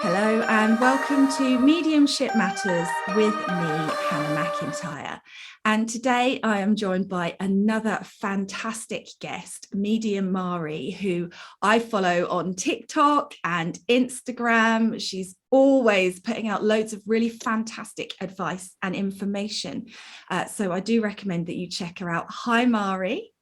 Hello and welcome to Mediumship Matters with me, Hannah Macintyre. And today I am joined by another fantastic guest, Medium Mari, who I follow on TikTok and Instagram. She's always putting out loads of really fantastic advice and information. So I do recommend that you check her out. Hi, Mari.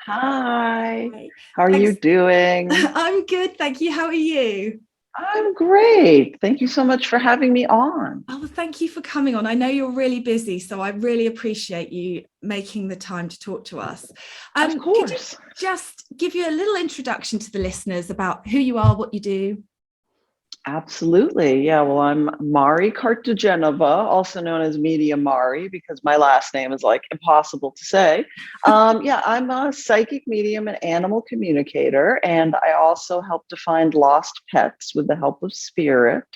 Hi, Hi. how are you Thanks. doing? I'm good, thank you. How are you? I'm great. Thank you so much for having me on. Oh, well, thank you for coming on. I know you're really busy, so I really appreciate you making the time to talk to us. Of Could you course. just give you a little introduction to the listeners about who you are, what you do? Absolutely. Yeah, well, I'm Mari Cartagenova, also known as Media Mari, because my last name is like impossible to say. Yeah, I'm a psychic medium and animal communicator, and I also help to find lost pets with the help of spirit.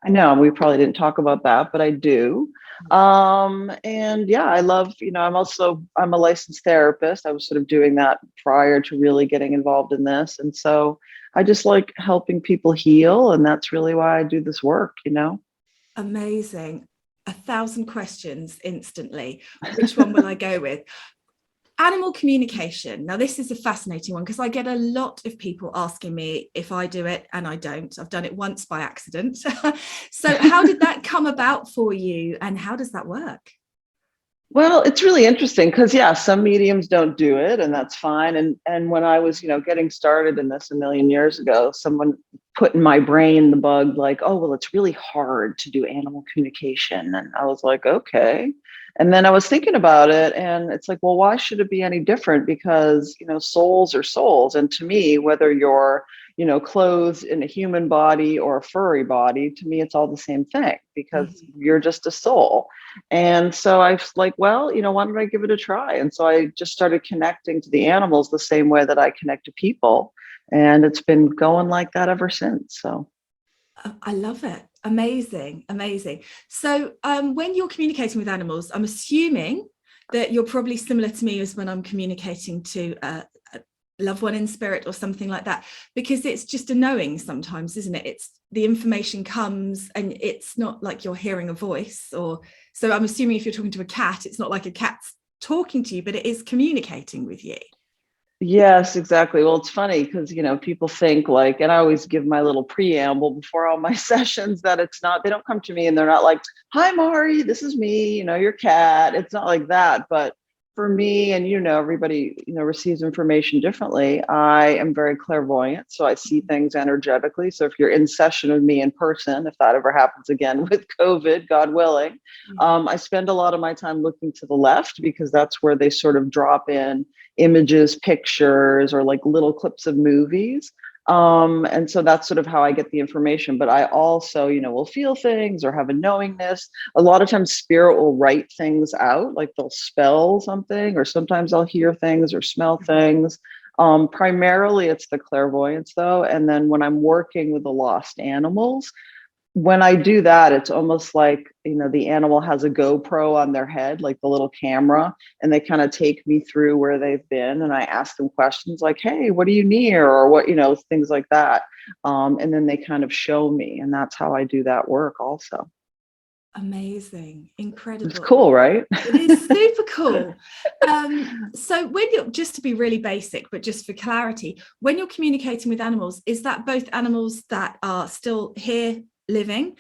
I know we probably didn't talk about that, but I do. And yeah, I love, I'm a licensed therapist. I was sort of doing that prior to really getting involved in this. And so I just like helping people heal. And that's really why I do this work. Amazing. 1,000 questions instantly. Which one will I go with? Animal communication. Now, this is a fascinating one because I get a lot of people asking me if I do it, and I don't. I've done it once by accident. So, how did that come about for you, and how does that work? Well, it's really interesting because yeah, some mediums don't do it, and that's fine. And when I was, getting started in this a million years ago, someone put in my brain the bug like, oh, well, it's really hard to do animal communication. And I was like, okay. And then I was thinking about it, and it's like, well, why should it be any different? Because, souls are souls. And to me, whether you're, clothed in a human body or a furry body, to me, it's all the same thing because Mhm. you're just a soul. And so I was like, well, why don't I give it a try? And so I just started connecting to the animals the same way that I connect to people. And it's been going like that ever since. So, I love it. Amazing, amazing. So, when you're communicating with animals, I'm assuming that you're probably similar to me as when I'm communicating to a loved one in spirit or something like that, because it's just a knowing sometimes, isn't it? It's the information comes and it's not like you're hearing a voice. Or so I'm assuming if you're talking to a cat, it's not like a cat's talking to you, but it is communicating with you. yes, exactly. Well, it's funny because, people think like, and I always give my little preamble before all my sessions that it's not, they don't come to me and they're not like, hi, Mari, this is me, your cat. It's not like that. But for me, and, everybody, receives information differently. I am very clairvoyant. So I see things energetically. So if you're in session with me in person, if that ever happens again with COVID, God willing, Yeah. I spend a lot of my time looking to the left because that's where they sort of drop in images, pictures, or like little clips of movies. And so that's sort of how I get the information. But I also, will feel things or have a knowingness. A lot of times spirit will write things out, like they'll spell something, or sometimes I'll hear things or smell things. Primarily it's the clairvoyance though. And then when I'm working with the lost animals, when I do that, it's almost like, the animal has a GoPro on their head, like the little camera, and they kind of take me through where they've been. And I ask them questions like, hey, what are you near? Or what, things like that. And then they kind of show me. And that's how I do that work also. Amazing, It's incredible. cool, right? It is super cool. So when you're, just to be really basic, but just for clarity, when you're communicating with animals, is that both animals that are still here living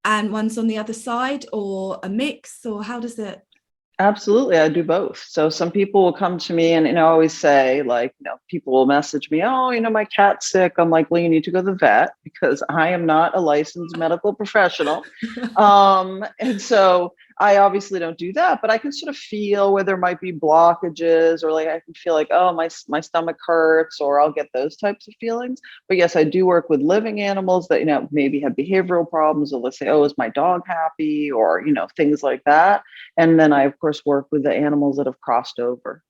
and ones on the other side, or a mix, or how does it? Absolutely, I do both. So some people will come to me and always say, like, people will message me, oh, my cat's sick. I'm like, well, you need to go to the vet because I am not a licensed medical professional. And so I obviously don't do that, but I can sort of feel where there might be blockages, or like I can feel like, oh, my stomach hurts, or I'll get those types of feelings. But yes, I do work with living animals that, maybe have behavioral problems, or let's say, oh, is my dog happy, or, things like that. And then I, of course, work with the animals that have crossed over.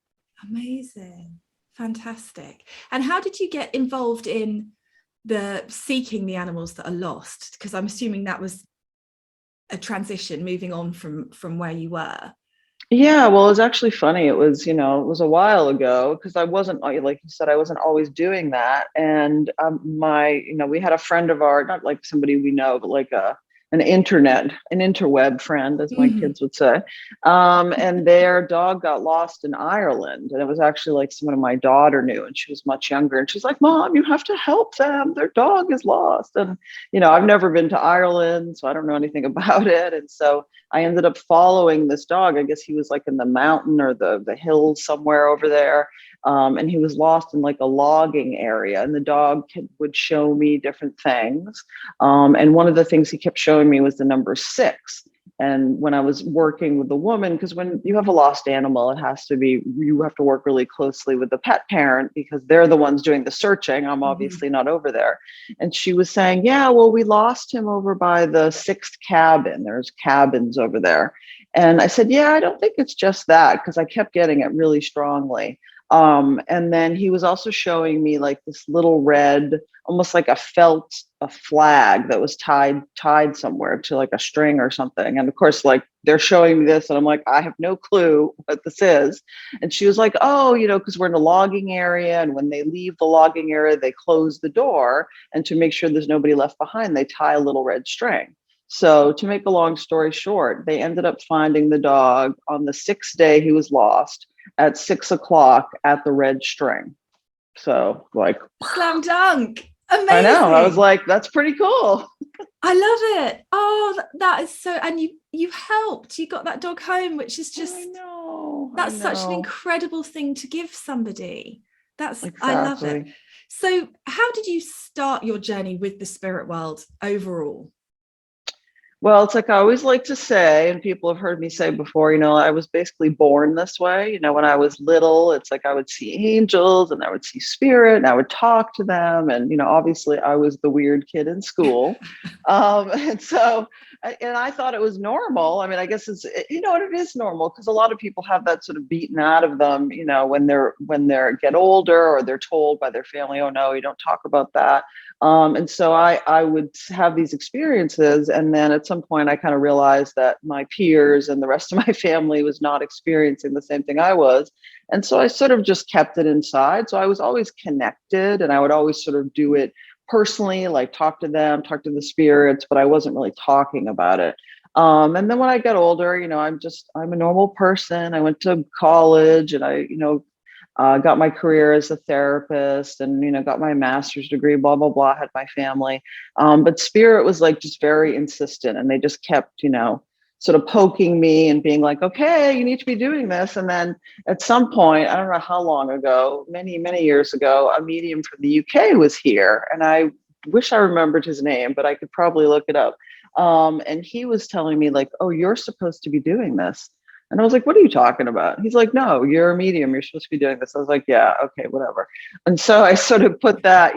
Amazing, fantastic. And how did you get involved in the seeking the animals that are lost? Because I'm assuming that was a transition, moving on from where you were. Yeah, well, it was actually funny. It was, it was a while ago because I wasn't, like you said, I wasn't always doing that. And we had a friend of ours, not like somebody we know, but like an interweb friend, as my Mhm. kids would say. And their dog got lost in Ireland. And it was actually like someone my daughter knew, and she was much younger. And she's like, Mom, you have to help them. Their dog is lost. And, I've never been to Ireland, so I don't know anything about it. And so I ended up following this dog. I guess he was like in the mountain or the hills somewhere over there. And he was lost in like a logging area. And the dog would show me different things. And one of the things he kept showing me was the number 6. And when I was working with the woman, because when you have a lost animal, you have to work really closely with the pet parent because they're the ones doing the searching. I'm Mhm. obviously not over there. And she was saying, yeah, well, we lost him over by the 6th cabin. There's cabins over there. And I said, yeah, I don't think it's just that, because I kept getting it really strongly. And then he was also showing me like this little red, almost like a flag that was tied somewhere to like a string or something. And of course, like they're showing me this, and I'm like, I have no clue what this is. And she was like, oh, because we're in a logging area, and when they leave the logging area, they close the door, and to make sure there's nobody left behind, they tie a little red string. So to make a long story short, they ended up finding the dog on the 6th day he was lost at 6 o'clock at the red string. So like, Slam dunk. I know, I was Amazing. like, that's pretty cool. I love it. Oh, that is so, and you helped. You got that dog home, which is I just, know, I that's such an know. incredible thing to give somebody. I love it. Exactly. So, how did you start your journey with the spirit world overall? Well, it's like I always like to say, and people have heard me say before, I was basically born this way. When I was little, it's like I would see angels and I would see spirit and I would talk to them. And, obviously I was the weird kid in school. And so, and I thought it was normal. I mean, I guess it is normal because a lot of people have that sort of beaten out of them, when they get older or they're told by their family, oh no, you don't talk about that. And so I would have these experiences. And then at some point, I kind of realized that my peers and the rest of my family was not experiencing the same thing I was. And so I sort of just kept it inside. So I was always connected, and I would always sort of do it personally, like talk to them, talk to the spirits, but I wasn't really talking about it. And then when I got older, I'm a normal person. I went to college, and I got my career as a therapist, and got my master's degree, blah blah blah, had my family. But spirit was like just very insistent, and they just kept sort of poking me and being like, okay, you need to be doing this. And then at some point, I don't know how long ago, many years ago, a medium from the UK was here, and I wish I remembered his name, but I could probably look it up. And he was telling me like, oh, you're supposed to be doing this. And I was like, what are you talking about? He's like, no, you're a medium. You're supposed to be doing this. I was like, yeah, okay, whatever. And so I sort of put that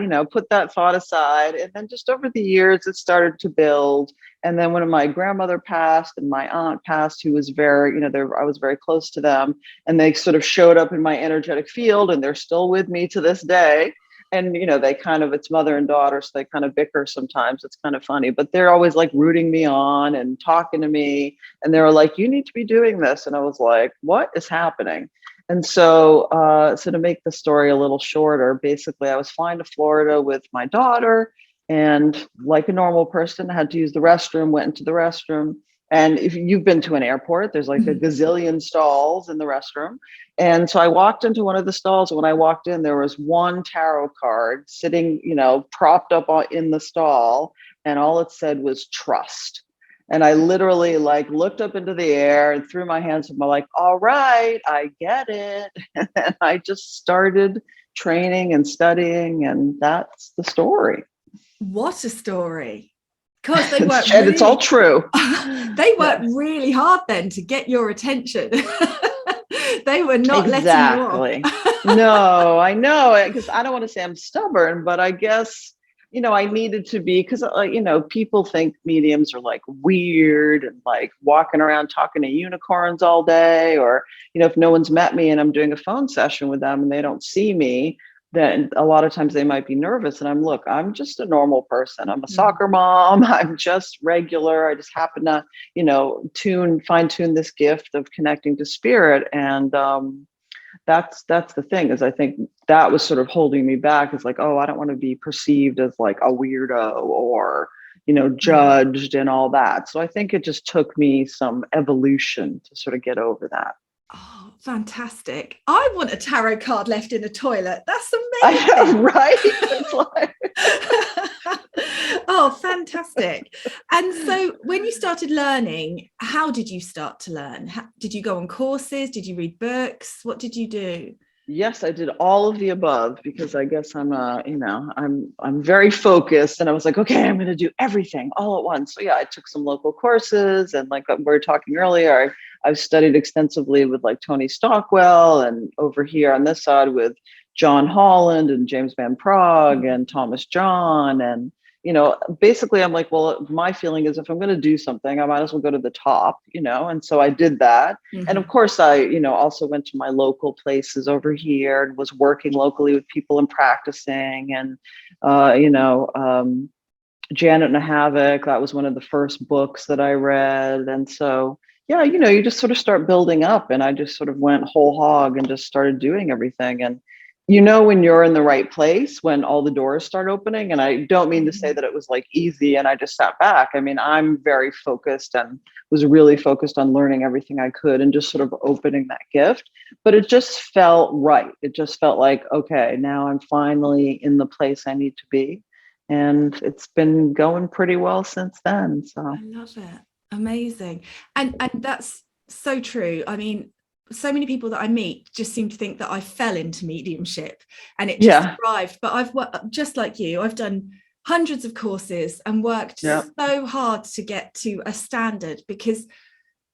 thought aside. And then just over the years, it started to build. And then when my grandmother passed and my aunt passed, who was I was very close to them, and they sort of showed up in my energetic field, and they're still with me to this day. And they kind of, it's mother and daughter, so they kind of bicker sometimes. It's kind of funny, but they're always like rooting me on and talking to me, and they were like, you need to be doing this. And I was like, what is happening? And so to make the story a little shorter, basically I was flying to Florida with my daughter, and like a normal person, I had to use the restroom, went into the restroom. And if you've been to an airport, there's like a gazillion stalls in the restroom. And so I walked into one of the stalls. And when I walked in, there was one tarot card sitting, propped up in the stall. And all it said was trust. And I literally like looked up into the air and threw my hands up. I'm like, all right, I get it. And I just started training and studying. And that's the story. What a story. Because they work And it's all really, true. they worked Yes. really hard then to get your attention. They were not letting you off. Exactly. No, I know, because I don't want to say I'm stubborn, but I guess, I needed to be, because, people think mediums are like weird and like walking around talking to unicorns all day, or, if no one's met me and I'm doing a phone session with them and they don't see me. then a lot of times they might be nervous, and I'm just a normal person. I'm a soccer mom. I'm just regular. I just happen to, fine tune this gift of connecting to spirit. And that's the thing, is I think that was sort of holding me back. Is like, oh, I don't want to be perceived as like a weirdo or, judged and all that. So I think it just took me some evolution to sort of get over that. Oh, fantastic. I want a tarot card left in a toilet. That's I know, amazing. right? It's like... Oh, fantastic. And so when you started learning, how did you start to learn? Did you go on courses? Did you read books? What did you do? Yes, I did all of the above, because I guess I'm very focused, and I was like, okay, I'm going to do everything all at once. So yeah, I took some local courses, and like we were talking earlier, I've studied extensively with like Tony Stockwell, and over here on this side with John Holland and James Van Prague and Thomas John. And basically I'm like, well, my feeling is if I'm going to do something, I might as well go to the top, and so I did that. And of course I, also went to my local places over here and was working locally with people and practicing. And, Janet and the Havoc, that was one of the first books that I read. And so, yeah, you just sort of start building up, and I just sort of went whole hog and just started doing everything. And when you're in the right place, when all the doors start opening. And I don't mean to say that it was like easy and I just sat back. I mean, I'm very focused and was really focused on learning everything I could and just sort of opening that gift. But it just felt right. It just felt like, okay, now I'm finally in the place I need to be. And it's been going pretty well since then. So I love it. Amazing. And that's so true. I mean, so many people that I meet just seem to think that I fell into mediumship and it just arrived. But I've worked just like you. I've done hundreds of courses and worked so hard to get to a standard, because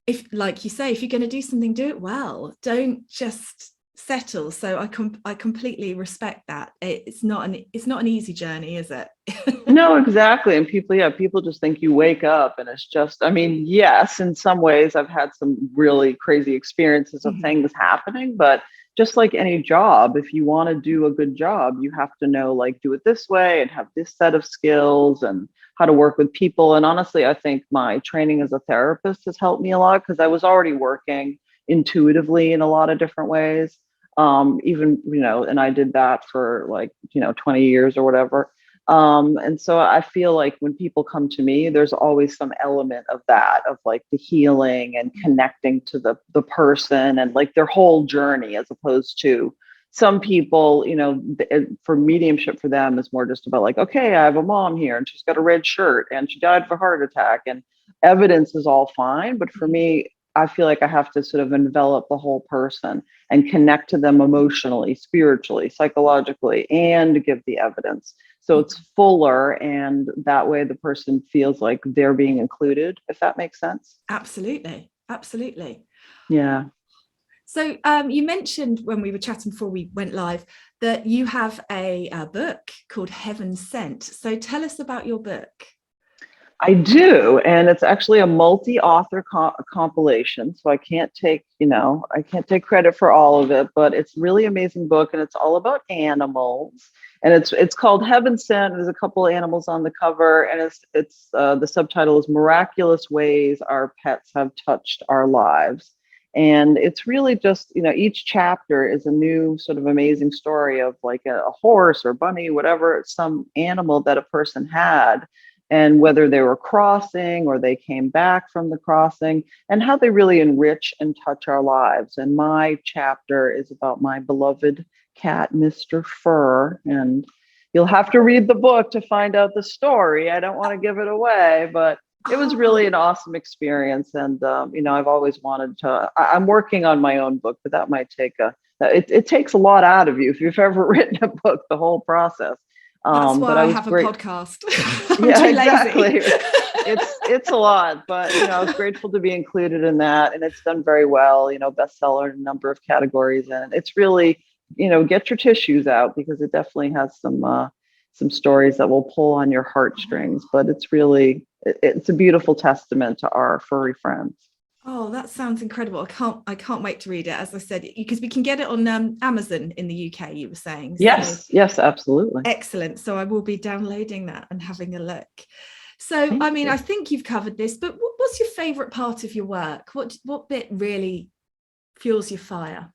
if, like you say, if you're going to do something, do it well. Don't just settle. So I completely respect that. It's not an easy journey, is it? No, exactly. And people just think you wake up and it's just, I mean, yes, in some ways I've had some really crazy experiences of things happening, but just like any job, if you want to do a good job, you have to know, like, do it this way and have this set of skills and how to work with people. And honestly, I think my training as a therapist has helped me a lot, because I was already working intuitively in a lot of different ways. And I did that for 20 years or whatever. And so I feel like when people come to me, there's always some element of that, of like the healing and connecting to the person and like their whole journey, as opposed to some people, for mediumship, for them is more just about like, okay, I have a mom here and she's got a red shirt and she died of a heart attack, and evidence is all fine. But for me, I feel like I have to sort of envelop the whole person and connect to them emotionally, spiritually, psychologically, and give the evidence. So it's fuller, and that way the person feels like they're being included, if that makes sense. Absolutely. Yeah. So you mentioned when we were chatting before we went live that you have a book called Heaven Sent. So tell us about your book. I do, and it's actually a multi-author compilation. So I can't take credit for all of it, but it's a really amazing book, and it's all about animals. And it's called Heaven Sent. There's a couple of animals on the cover, and it's the subtitle is Miraculous Ways Our Pets Have Touched Our Lives. And it's really just, each chapter is a new sort of amazing story of like a horse or bunny, whatever, some animal that a person had, and whether they were crossing or they came back from the crossing, and how they really enrich and touch our lives. And my chapter is about my beloved cat, Mr. Fur. And you'll have to read the book to find out the story. I don't want to give it away, but it was really an awesome experience. And, I've always wanted to, I'm working on my own book, but that might take it takes a lot out of you if you've ever written a book, the whole process. That's why but I have a podcast. Yeah, exactly. It's a lot, but I was grateful to be included in that, and it's done very well. Bestseller in a number of categories, and it's really, get your tissues out, because it definitely has some stories that will pull on your heartstrings. But it's a beautiful testament to our furry friends. Oh, that sounds incredible. I can't wait to read it, as I said, because we can get it on Amazon in the UK, you were saying. So Yes, absolutely. excellent. So I will be downloading that and having a look. So, Thank I mean, you. I think you've covered this, but what's your favorite part of your work? What bit really fuels your fire?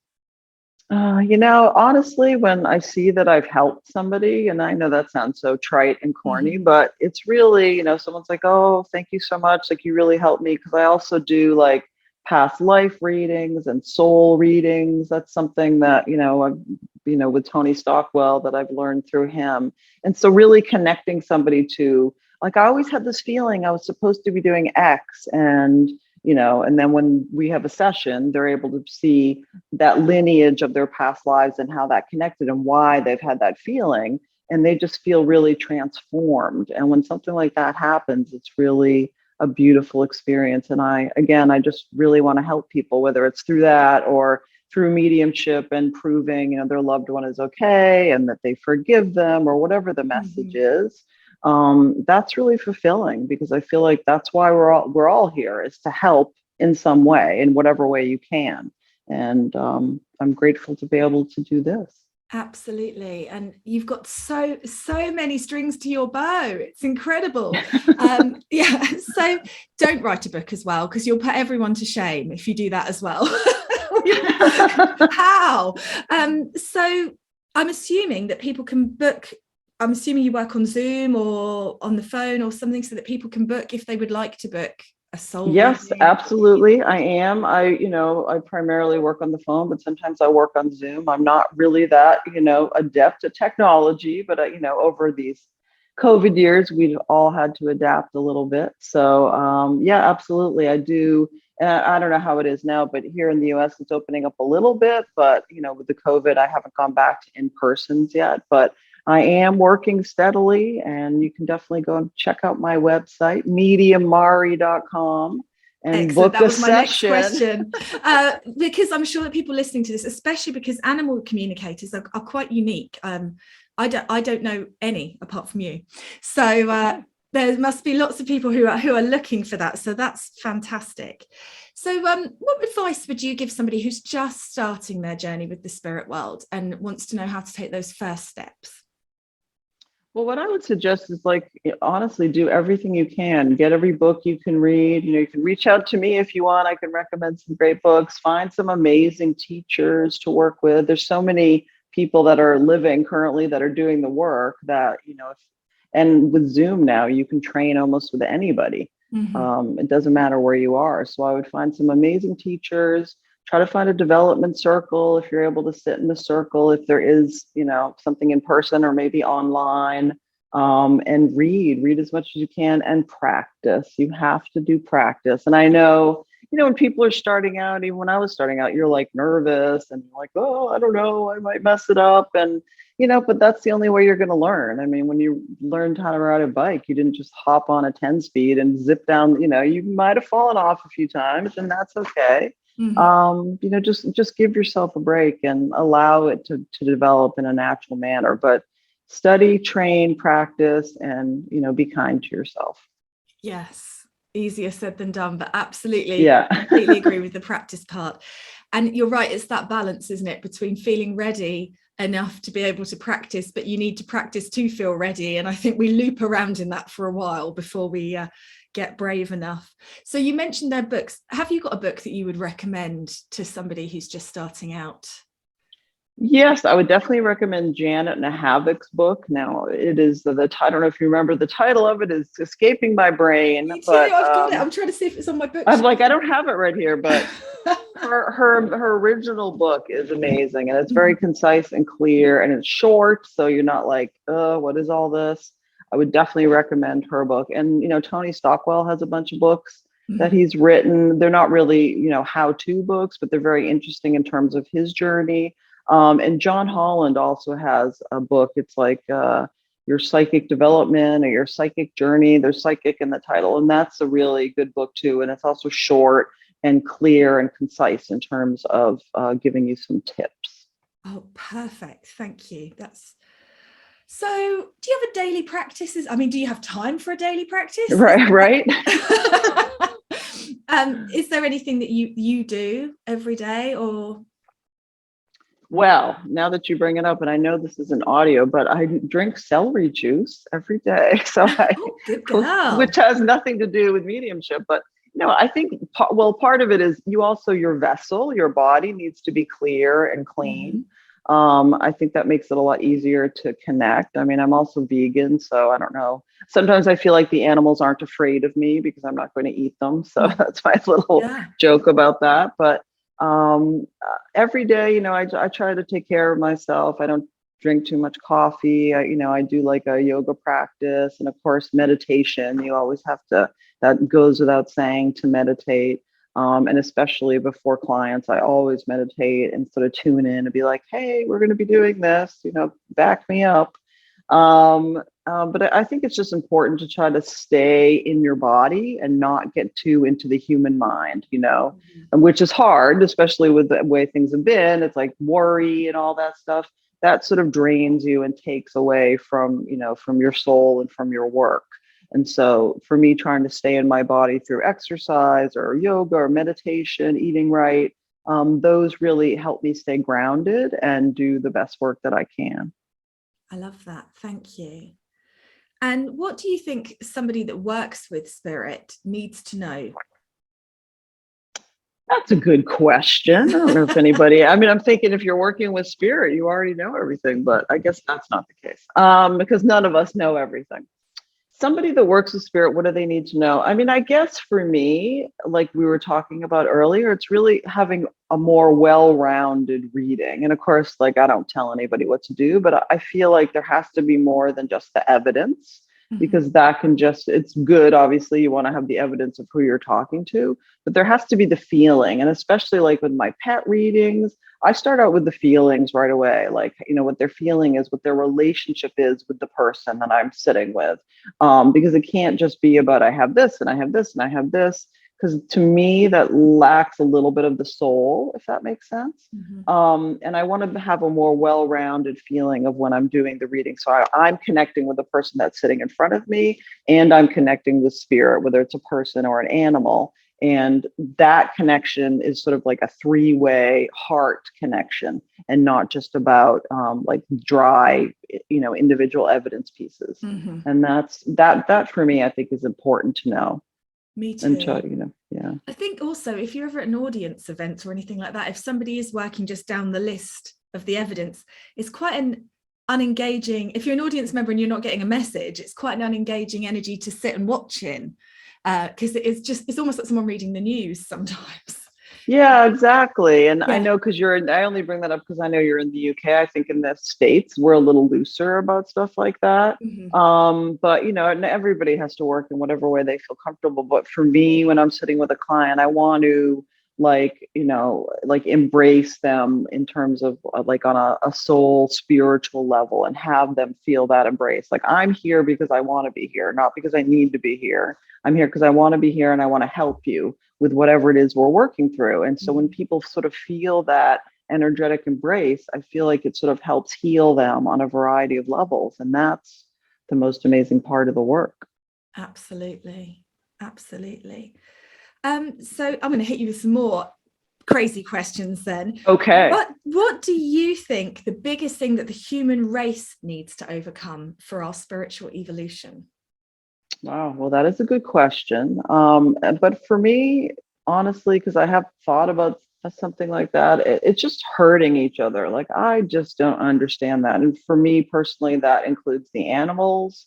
Honestly, when I see that I've helped somebody, and I know that sounds so trite and corny, Mhm. but it's really, someone's like, oh, thank you so much. Like, you really helped me. Because I also do like past life readings and soul readings. That's something that, with Tony Stockwell that I've learned through him. And so, really connecting somebody to, like, I always had this feeling I was supposed to be doing X. And then when we have a session, they're able to see that lineage of their past lives and how that connected and why they've had that feeling. And they just feel really transformed. And when something like that happens, it's really a beautiful experience. And I just really want to help people, whether it's through that or through mediumship and proving, their loved one is okay and that they forgive them or whatever the message Mhm. is. That's really fulfilling, because I feel like that's why we're all here, is to help in some way, in whatever way you can. And I'm grateful to be able to do this. Absolutely. And you've got so many strings to your bow. It's incredible. Yeah. So don't write a book as well, because you'll put everyone to shame if you do that as well. How? So I'm assuming that people can book. I'm assuming you work on Zoom or on the phone or something, so that people can book if they would like to book a soul Yes, reading. absolutely. I am. I primarily work on the phone, but sometimes I work on Zoom. I'm not really that, adept at technology, but over these COVID years, we've all had to adapt a little bit. So, yeah, absolutely. I do. And I don't know how it is now, but here in the US, it's opening up a little bit. But, with the COVID, I haven't gone back to in-persons yet. But I am working steadily, and you can definitely go and check out my website, mediummari.com, and Excellent. book That a was my next session. question. Because I'm sure that people listening to this, especially because animal communicators are quite unique. I don't know any apart from you. So Okay. there must be lots of people who are looking for that. So that's fantastic. So what advice would you give somebody who's just starting their journey with the spirit world and wants to know how to take those first steps? Well, what I would suggest is, like, honestly, do everything you can. Get every book you can read. You can reach out to me if you want. I can recommend some great books. Find some amazing teachers to work with. There's so many people that are living currently that are doing the work that, and with Zoom now, you can train almost with anybody. Mm-hmm. It doesn't matter where you are. So I would find some amazing teachers. Try to find a development circle if you're able to sit in the circle, if there is, something in person or maybe online. And read as much as you can, and practice. You have to do practice. And I know, when people are starting out, even when I was starting out, you're like nervous and you're like, oh, I don't know, I might mess it up. And but that's the only way you're going to learn. I mean, when you learned how to ride a bike, you didn't just hop on a 10 speed and zip down. You might have fallen off a few times, and that's okay. Mm-hmm. Just give yourself a break and allow it to develop in a natural manner. But study, train, practice, and be kind to yourself. Yes, easier said than done, but absolutely, Yeah. completely agree with the practice part. And you're right, it's that balance, isn't it, between feeling ready enough to be able to practice, but you need to practice to feel ready. And I think we loop around in that for a while before we get brave enough. So you mentioned their books. Have you got a book that you would recommend to somebody who's just starting out? Yes, I would definitely recommend Janet Nahavic's book. Now, it is I don't know if you remember, the title of it is escaping my brain, Me too. but I've got it. I'm trying to see if it's on my I'm bookshelf. like, I don't have it right here, but her original book is amazing, and it's very concise and clear, and it's short, so you're not like, what is all this? I would definitely recommend her book. And Tony Stockwell has a bunch of books that Mhm. he's written. They're not really how-to books, but they're very interesting in terms of his journey. And John Holland also has a book. It's like your psychic development or your psychic journey. There's psychic in the title, and that's a really good book too. And it's also short and clear and concise in terms of giving you some tips. Oh, perfect. Thank you. That's so. Do you have a daily practice? I mean, do you have time for a daily practice? Right, right. Is there anything that you do every day, or? Well, now that you bring it up, and I know this is an audio, but I drink celery juice every day. So Oh, good girl. which has nothing to do with mediumship, but I think, part of it is your vessel, your body needs to be clear and clean. I think that makes it a lot easier to connect. I mean, I'm also vegan, so I don't know. Sometimes I feel like the animals aren't afraid of me because I'm not going to eat them. So that's my little joke about that. But every day, I try to take care of myself. I don't drink too much coffee. I do like a yoga practice, and of course meditation. You always have to, that goes without saying, to meditate. And especially before clients, I always meditate and sort of tune in and be like, hey, we're going to be doing this, back me up. But I think it's just important to try to stay in your body and not get too into the human mind, and which is hard, especially with the way things have been. It's like worry and all that stuff that sort of drains you and takes away from, from your soul and from your work. And so for me, trying to stay in my body through exercise or yoga or meditation, eating right, those really help me stay grounded and do the best work that I can. I love that. Thank you. And what do you think somebody that works with spirit needs to know? That's a good question. I don't know if anybody, I'm thinking if you're working with spirit, you already know everything, but I guess that's not the case, because none of us know everything. Somebody that works with spirit, what do they need to know? I guess for me, like we were talking about earlier, it's really having a more well-rounded reading. And of course, like I don't tell anybody what to do, but I feel like there has to be more than just the evidence, because that can it's good. Obviously, you want to have the evidence of who you're talking to, but there has to be the feeling. And especially like with my pet readings, I start out with the feelings right away. Like, what their feeling is, what their relationship is with the person that I'm sitting with. Because it can't just be about, I have this and I have this and I have this. Because to me, that lacks a little bit of the soul, if that makes sense. And I want to have a more well-rounded feeling of when I'm doing the reading. So I'm connecting with the person that's sitting in front of me, and I'm connecting with spirit, whether it's a person or an animal. And that connection is sort of like a three-way heart connection, and not just about like dry, individual evidence pieces. And that for me, I think is important to know. Me too. And yeah. I think also if you're ever at an audience event or anything like that, if somebody is working just down the list of the evidence, it's quite an unengaging. If you're an audience member and you're not getting a message, it's quite an unengaging energy to sit and watch in, because it's almost like someone reading the news sometimes. Yeah, exactly. And I know, because I only bring that up because I know you're in the UK. I think in the States, we're a little looser about stuff like that. But, and everybody has to work in whatever way they feel comfortable. But for me, when I'm sitting with a client, I want to like embrace them in terms of like on a soul spiritual level, and have them feel that embrace. Like, I'm here because I want to be here, not because I need to be here. I'm here because I want to be here, and I want to help you with whatever it is we're working through. And so when people sort of feel that energetic embrace, I feel like it sort of helps heal them on a variety of levels. And that's the most amazing part of the work. Absolutely. Absolutely. So I'm going to hit you with some more crazy questions then. Okay. What do you think the biggest thing that the human race needs to overcome for our spiritual evolution? Wow. Well, that is a good question. But for me, honestly, because I have thought about something like that, it's just hurting each other. Like, I just don't understand that. And for me personally, that includes the animals,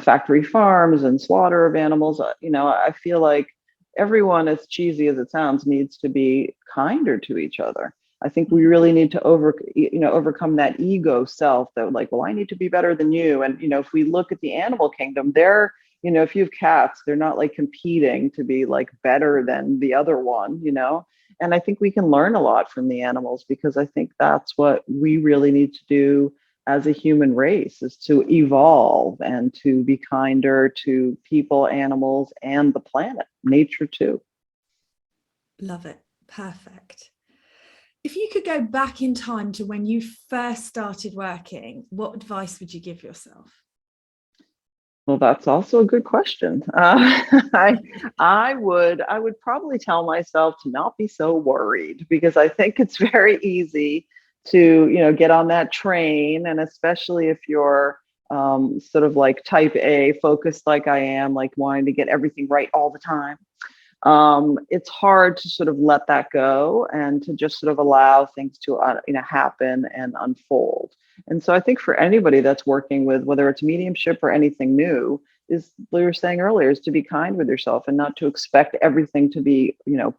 factory farms and slaughter of animals. I feel like everyone, as cheesy as it sounds, needs to be kinder to each other. I think we really need to overcome that ego self that, like, well, I need to be better than you. And, if we look at the animal kingdom, if you have cats, they're not like competing to be like better than the other one, and I think we can learn a lot from the animals, because I think that's what we really need to do as a human race, is to evolve and to be kinder to people, animals, and the planet, nature too. Love it. Perfect. If you could go back in time to when you first started working, what advice would you give yourself? Well, that's also a good question. I would probably tell myself to not be so worried, because I think it's very easy to, get on that train, and especially if you're sort of like type A, focused like I am, like wanting to get everything right all the time. It's hard to sort of let that go and to just sort of allow things to happen and unfold. And so I think for anybody that's working with, whether it's mediumship or anything new, is we were saying earlier, is to be kind with yourself and not to expect everything to be,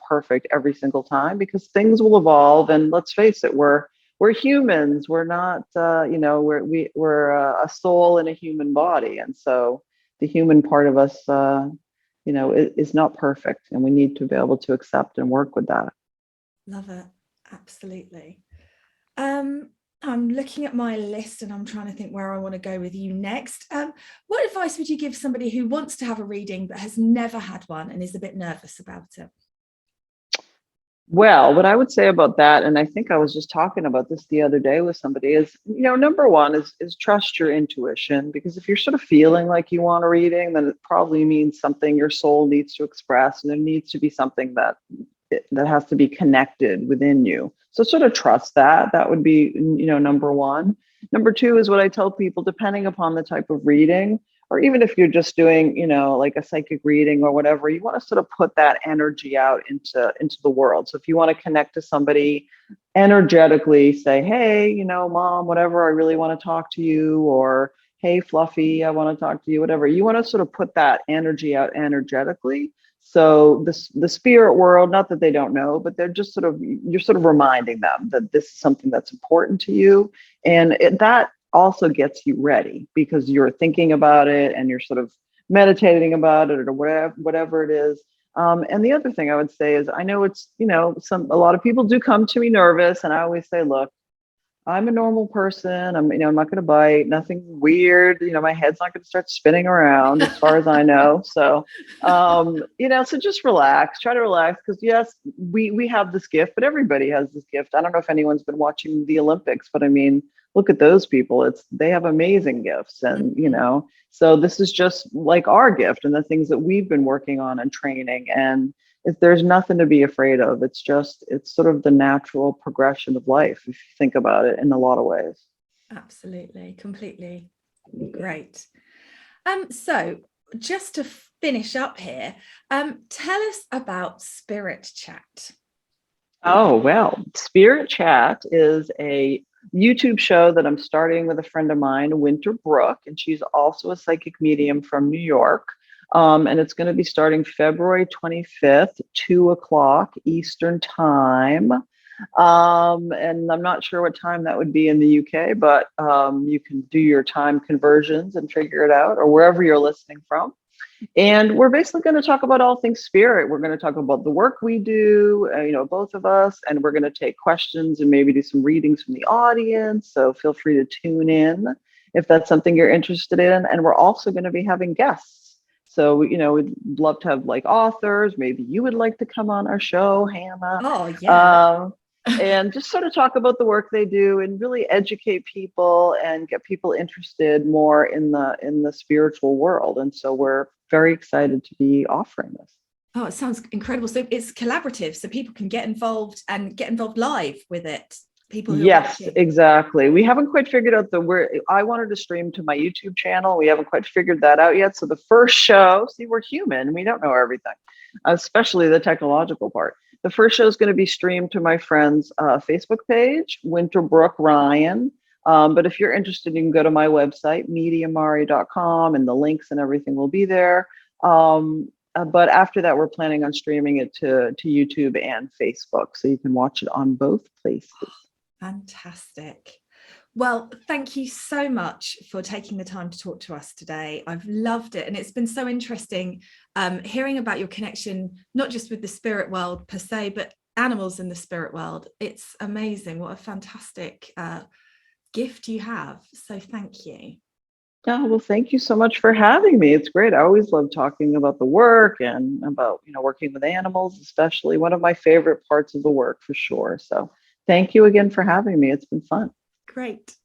perfect every single time, because things will evolve. And let's face it, we're humans. We're not, we're a soul in a human body, and so the human part of us, is not perfect, and we need to be able to accept and work with that. Love it. Absolutely. I'm looking at my list and I'm trying to think where I want to go with you next. What advice would you give somebody who wants to have a reading but has never had one and is a bit nervous about it? Well, what I would say about that, and I think I was just talking about this the other day with somebody, is, number one is trust your intuition, because if you're sort of feeling like you want a reading, then it probably means something your soul needs to express, and there needs to be something that has to be connected within you. So sort of trust that. That would be, number one. Number two is what I tell people, depending upon the type of reading, or even if you're just doing, like a psychic reading or whatever, you want to sort of put that energy out into the world. So if you want to connect to somebody energetically, say, hey, mom, whatever, I really want to talk to you, or hey, Fluffy, I want to talk to you, whatever. You want to sort of put that energy out energetically. So the spirit world, not that they don't know, but they're just you're sort of reminding them that this is something that's important to you. And that also gets you ready, because you're thinking about it and you're sort of meditating about it, or whatever it is. And the other thing I would say is, I know it's, a lot of people do come to me nervous, and I always say, look, I'm a normal person. I'm not going to bite, nothing weird. My head's not going to start spinning around, as far as I know. So, so just relax, try to relax. Because yes, we have this gift, but everybody has this gift. I don't know if anyone's been watching the Olympics, but I mean, look at those people. They have amazing gifts. And, so this is just like our gift and the things that we've been working on and training. And there's nothing to be afraid of. It's sort of the natural progression of life, if you think about it in a lot of ways. Absolutely, completely. Great. So just to finish up here, tell us about Spirit Chat. Oh, well, Spirit Chat is a YouTube show that I'm starting with a friend of mine, Winter Brook, and she's also a psychic medium from New York. And it's going to be starting February 25th, 2:00 Eastern time. And I'm not sure what time that would be in the UK, but you can do your time conversions and figure it out, or wherever you're listening from. And we're basically going to talk about all things spirit. We're going to talk about the work we do, both of us, and we're going to take questions and maybe do some readings from the audience. So feel free to tune in if that's something you're interested in. And we're also going to be having guests. So, we'd love to have like authors. Maybe you would like to come on our show, Hannah. Oh, yeah. And just sort of talk about the work they do and really educate people and get people interested more in the spiritual world. And so we're very excited to be offering this. Oh, it sounds incredible. So it's collaborative, so people can get involved live with it. Yes, exactly. We haven't quite figured out I wanted to stream to my YouTube channel. We haven't quite figured that out yet. So the first show, see, we're human. We don't know everything, especially the technological part. The first show is going to be streamed to my friend's Facebook page, Winterbrook Ryan. But if you're interested, you can go to my website, mediamari.com, and the links and everything will be there. But after that, we're planning on streaming it to YouTube and Facebook, so you can watch it on both places. Fantastic. Well, thank you so much for taking the time to talk to us today. I've loved it. And it's been so interesting hearing about your connection, not just with the spirit world per se, but animals in the spirit world. It's amazing. What a fantastic gift you have. So thank you. Oh, well, thank you so much for having me. It's great. I always love talking about the work and about, working with animals, especially one of my favorite parts of the work for sure. So thank you again for having me. It's been fun. Great.